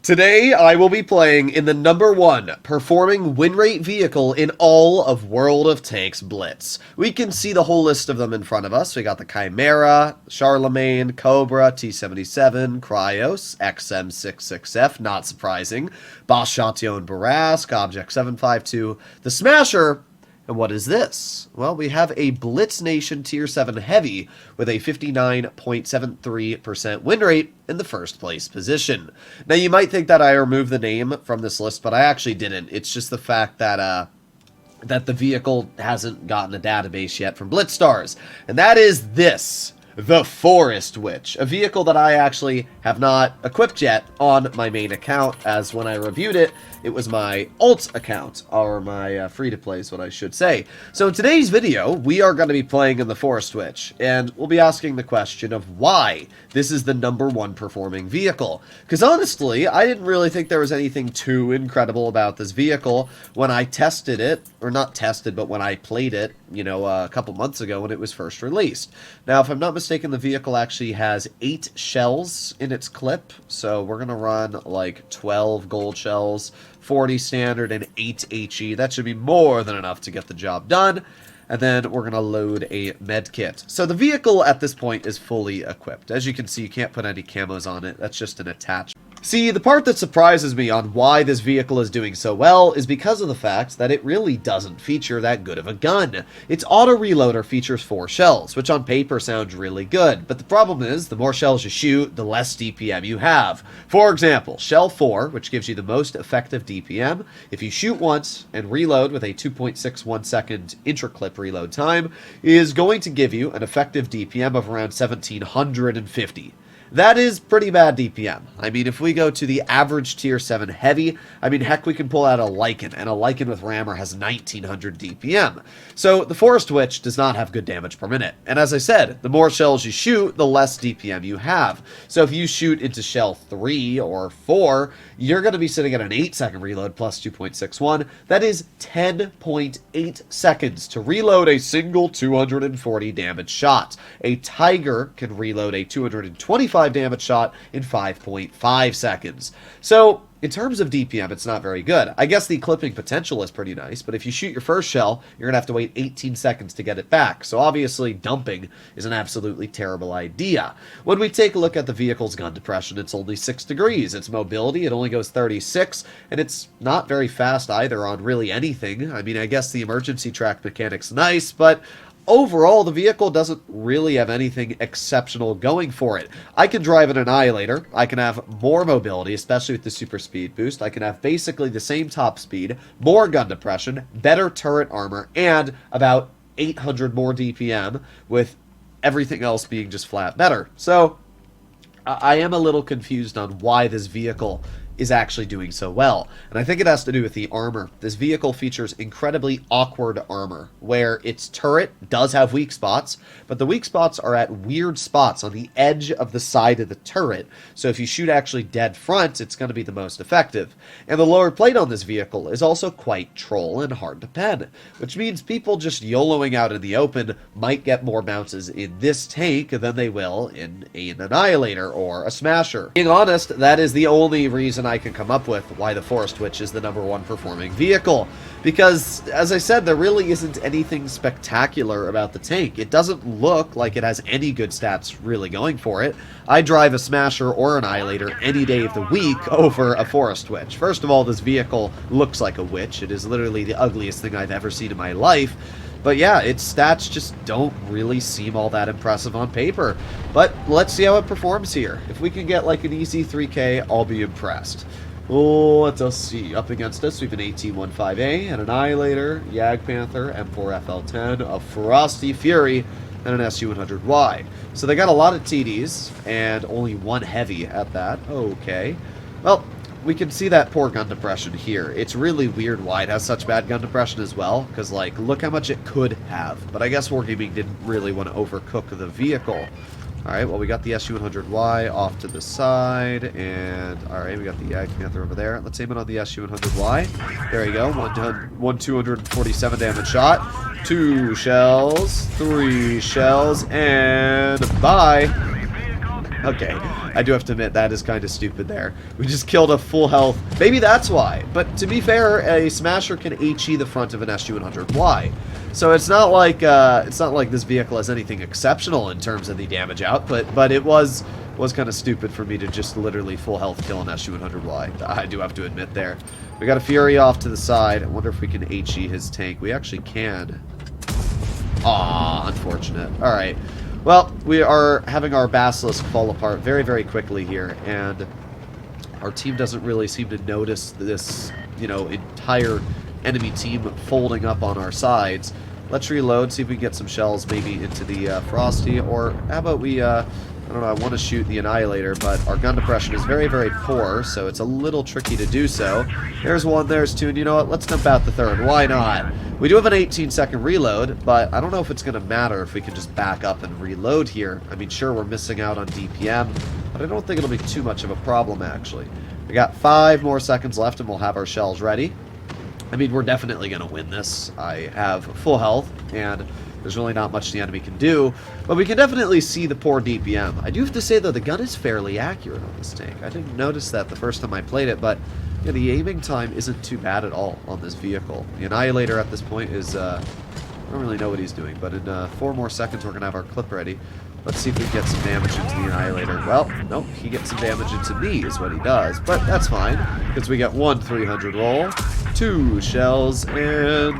Today, I will be playing in the #1 performing win rate vehicle in all of World of Tanks Blitz. We can see the whole list of them in front of us. We got the Chimera, Charlemagne, Cobra, T-77, Cryos, XM66F, not surprising, Bosch-Chatillon Barask, Object 752, the Smasher. And what is this? Well, we have a Blitz Nation Tier 7 Heavy with a 59.73% win rate in the first place position. Now, you might think that I removed the name from this list, but I actually didn't. It's just the fact that the vehicle hasn't gotten a database yet from BlitzStars. And that is this. The Forest Witch, a vehicle that I actually have not equipped yet on my main account, as when I reviewed it, it was my alt account, or my free-to-play is what I should say. So in today's video, we are going to be playing in the Forest Witch, and we'll be asking the question of why this is the #1 performing vehicle. Because honestly, I didn't really think there was anything too incredible about this vehicle when I tested it, or not tested, but when I played it, you know, a couple months ago when it was first released. Now, if I'm not mistaken, the vehicle actually has 8 shells in its clip, so we're going to run like 12 gold shells, 40 standard, and 8 HE. That should be more than enough to get the job done. And then we're going to load a med kit. So the vehicle at this point is fully equipped. As you can see, you can't put any camos on it. That's just an attachment. See, the part that surprises me on why this vehicle is doing so well is because of the fact that it really doesn't feature that good of a gun. Its auto-reloader features 4 shells, which on paper sounds really good, but the problem is, the more shells you shoot, the less DPM you have. For example, shell 4, which gives you the most effective DPM, if you shoot once and reload with a 2.61 second intra-clip reload time, is going to give you an effective DPM of around 1750. That is pretty bad DPM. I mean, if we go to the average Tier 7 Heavy, I mean, heck, we can pull out a Lycan, and a Lycan with rammer has 1900 DPM. So the Forest Witch does not have good damage per minute. And as I said, the more shells you shoot, the less DPM you have. So if you shoot into shell 3 or 4, you're going to be sitting at an 8-second reload plus 2.61. That is 10.8 seconds to reload a single 240 damage shot. A Tiger can reload a 225 damage shot in 5.5 seconds. So in terms of DPM, it's not very good. I guess the clipping potential is pretty nice, but if you shoot your first shell, you're going to have to wait 18 seconds to get it back. So obviously, dumping is an absolutely terrible idea. When we take a look at the vehicle's gun depression, it's only 6 degrees. Its mobility, it only goes 36, and it's not very fast either on really anything. I mean, I guess the emergency track mechanic's nice, but overall, the vehicle doesn't really have anything exceptional going for it. I can drive an Annihilator. I can have more mobility, especially with the super speed boost. I can have basically the same top speed, more gun depression, better turret armor, and about 800 more DPM, with everything else being just flat better. So I am a little confused on why this vehicle is actually doing so well. And I think it has to do with the armor. This vehicle features incredibly awkward armor, where its turret does have weak spots, but the weak spots are at weird spots on the edge of the side of the turret. So if you shoot actually dead front, it's going to be the most effective. And the lower plate on this vehicle is also quite troll and hard to pen, which means people just YOLOing out in the open might get more bounces in this tank than they will in an Annihilator or a Smasher. Being honest, that is the only reason I can come up with why the Forest Witch is the #1 performing vehicle. Because, as I said, there really isn't anything spectacular about the tank. It doesn't look like it has any good stats really going for it. I drive a Smasher or an Annihilator any day of the week over a Forest Witch. First of all, this vehicle looks like a witch. It is literally the ugliest thing I've ever seen in my life. But yeah, its stats just don't really seem all that impressive on paper. But let's see how it performs here. If we can get like an easy 3K, I'll be impressed. Oh, let us see. Up against us, we have an AT-15A, an Annihilator, Jagdpanther, M4FL10, a Frosty Fury, and an SU-100Y. So they got a lot of TDs, and only one heavy at that. Okay. Well, we can see that poor gun depression here. It's really weird why it has such bad gun depression as well, because, like, look how much it could have. But I guess Wargaming didn't really want to overcook the vehicle. Alright, well, we got the SU-100Y off to the side, and, alright, we got the Jagdpanther over there. Let's aim it on the SU-100Y. There you go, one 247 damage shot. 2 shells, 3 shells, and bye! Okay, I do have to admit, that is kind of stupid there. We just killed a full health. Maybe that's why. But to be fair, a Smasher can HE the front of an SG-100Y. So it's not like this vehicle has anything exceptional in terms of the damage output, but it was kind of stupid for me to just literally full health kill an SG-100Y. I do have to admit there. We got a Fury off to the side. I wonder if we can HE his tank. We actually can. Aw, unfortunate. Alright. Well, we are having our Basilisk fall apart very, very quickly here, and our team doesn't really seem to notice this, you know, entire enemy team folding up on our sides. Let's reload, see if we can get some shells maybe into the Frosty, or how about we, I don't know, I want to shoot the Annihilator, but our gun depression is very, very poor, so it's a little tricky to do so. There's one, there's two, and you know what, let's dump out the third. Why not? We do have an 18-second reload, but I don't know if it's going to matter if we can just back up and reload here. I mean, sure, we're missing out on DPM, but I don't think it'll be too much of a problem, actually. We got 5 more seconds left, and we'll have our shells ready. I mean, we're definitely going to win this. I have full health, and there's really not much the enemy can do, but we can definitely see the poor DPM. I do have to say, though, the gun is fairly accurate on this tank. I didn't notice that the first time I played it, but yeah, the aiming time isn't too bad at all on this vehicle. The Annihilator at this point is, I don't really know what he's doing, but in 4 more seconds we're going to have our clip ready. Let's see if we can get some damage into the Annihilator. Well, nope, he gets some damage into me is what he does, but that's fine, because we get 1 300 roll, 2 shells, and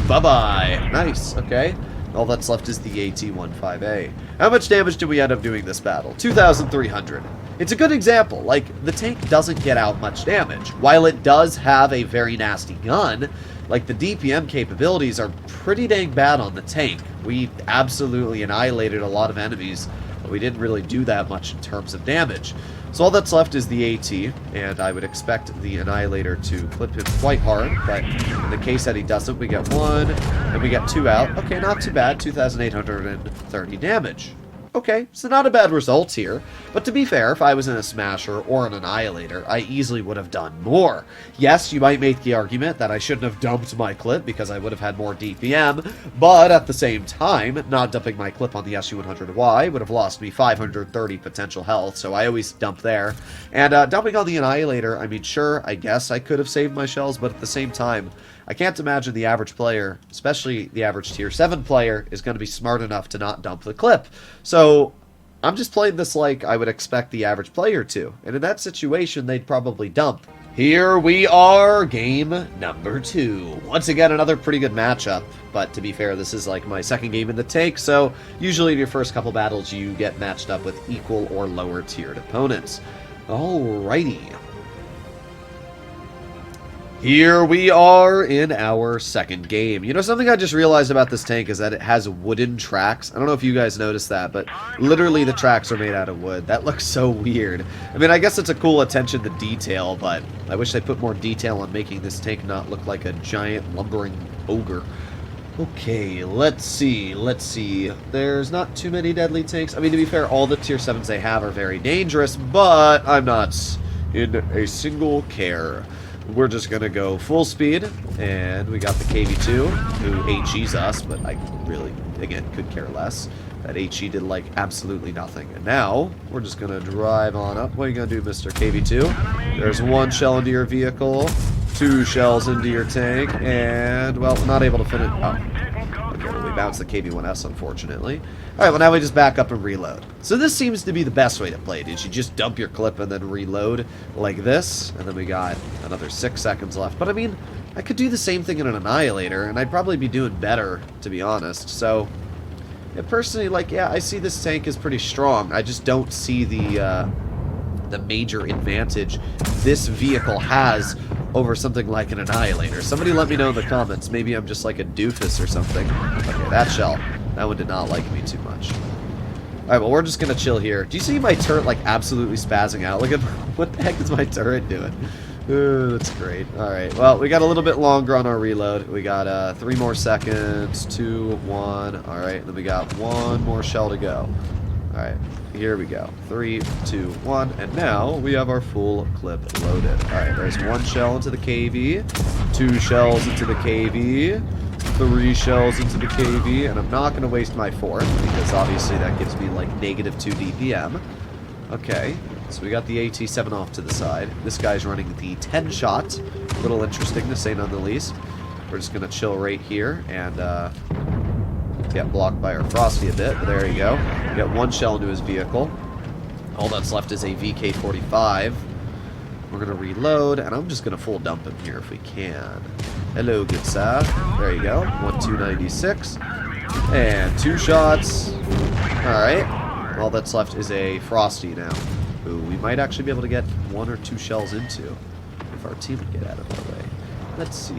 bye-bye. Nice, okay. All that's left is the AT-15A. How much damage did we end up doing this battle? 2,300. It's a good example. Like, the tank doesn't get out much damage. While it does have a very nasty gun, like, the DPM capabilities are pretty dang bad on the tank. We absolutely annihilated a lot of enemies, but we didn't really do that much in terms of damage. So all that's left is the AT, and I would expect the Annihilator to clip him quite hard, but in the case that he doesn't, we get 1, and we get 2 out. Okay, not too bad, 2,830 damage. Okay, so not a bad result here, but to be fair, if I was in a Smasher or an Annihilator, I easily would have done more. Yes, you might make the argument that I shouldn't have dumped my clip because I would have had more DPM, but at the same time, not dumping my clip on the SU-100Y would have lost me 530 potential health, so I always dump there. And dumping on the Annihilator, I mean, sure, I guess I could have saved my shells, but at the same time, I can't imagine the average player, especially the average tier 7 player, is going to be smart enough to not dump the clip. So I'm just playing this like I would expect the average player to. And in that situation, they'd probably dump. Here we are, game number 2. Once again, another pretty good matchup. But to be fair, this is like my second game in the tank, so usually in your first couple battles, you get matched up with equal or lower tiered opponents. Alrighty. Here we are in our second game. You know, something I just realized about this tank is that it has wooden tracks. I don't know if you guys noticed that, but literally the tracks are made out of wood. That looks so weird. I mean, I guess it's a cool attention to detail, but I wish they put more detail on making this tank not look like a giant lumbering ogre. Okay, let's see. There's not too many deadly tanks. I mean, to be fair, all the tier 7s they have are very dangerous, but I'm not in a single care. We're just going to go full speed, and we got the KV2, who HE's us, but I really, again, could care less. That HE did, like, absolutely nothing. And now, we're just going to drive on up. What are you going to do, Mr. KV2? There's 1 shell into your vehicle, 2 shells into your tank, and, well, not able to finish. Oh. Okay, well, we bounced the KV1S, unfortunately. Alright, well, now we just back up and reload. So this seems to be the best way to play it, is you just dump your clip and then reload like this, and then we got another 6 seconds left. But, I mean, I could do the same thing in an Annihilator, and I'd probably be doing better, to be honest. So, yeah, personally, like, yeah, I see this tank as pretty strong. I just don't see the major advantage this vehicle has over something like an Annihilator. Somebody let me know in the comments. Maybe I'm just like a doofus or something. Okay, that shell. That one did not like me too much. Alright, well, we're just gonna chill here. Do you see my turret, like, absolutely spazzing out? Look at what the heck is my turret doing? Ooh, that's great. Alright, well, we got a little bit longer on our reload. We got 3 more seconds, 2, 1. Alright, then we got 1 more shell to go. Alright, here we go. 3, 2, 1, and now we have our full clip loaded. Alright, there's 1 shell into the KV, 2 shells into the KV, 3 shells into the KV, and I'm not going to waste my 4th, because obviously that gives me like -2 DPM. Okay, so we got the AT-7 off to the side. This guy's running the 10-shot. A little interesting to say none the least. We're just going to chill right here and get blocked by our Frosty a bit, but there you go. We got one shell into his vehicle. All that's left is a VK-45. We're going to reload, and I'm just going to full dump him here if we can. Hello, good sir. There you go. 1-2-96. And 2 shots. Alright. All that's left is a Frosty now. Ooh, we might actually be able to get 1 or 2 shells into if our team would get out of our way. Let's see.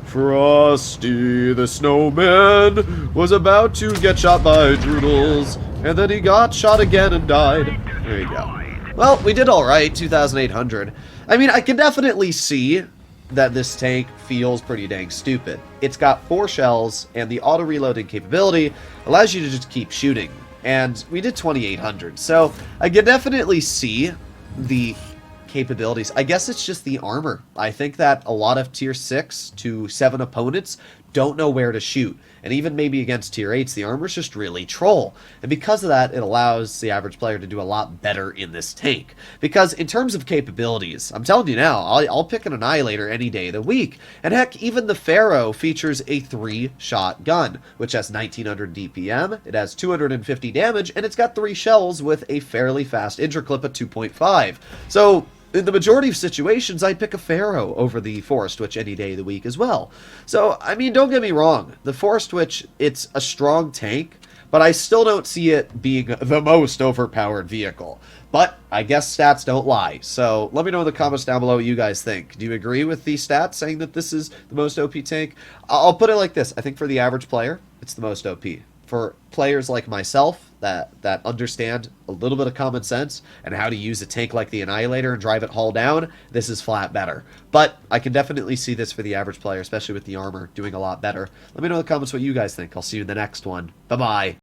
Frosty the Snowman was about to get shot by Droodles, and then he got shot again and died. There you go. Well, we did alright, 2,800. I mean, I can definitely see that this tank feels pretty dang stupid. It's got 4 shells, and the auto-reloading capability allows you to just keep shooting. And we did 2,800, so I can definitely see the capabilities. I guess it's just the armor. I think that a lot of tier 6 to 7 opponents don't know where to shoot. And even maybe against tier 8s, the armor's just really troll. And because of that, it allows the average player to do a lot better in this tank. Because in terms of capabilities, I'm telling you now, I'll pick an Annihilator any day of the week. And heck, even the Pharaoh features a 3-shot gun, which has 1900 DPM, it has 250 damage, and it's got 3 shells with a fairly fast interclip at 2.5. So in the majority of situations, I'd pick a Pharaoh over the Forest Witch any day of the week as well. So, I mean, don't get me wrong. The Forest Witch, it's a strong tank, but I still don't see it being the most overpowered vehicle. But I guess stats don't lie. So let me know in the comments down below what you guys think. Do you agree with the stats saying that this is the most OP tank? I'll put it like this. I think for the average player, it's the most OP. For players like myself that understand a little bit of common sense and how to use a tank like the Annihilator and drive it hull down, this is flat better. But I can definitely see this for the average player, especially with the armor, doing a lot better. Let me know in the comments what you guys think. I'll see you in the next one. Bye-bye.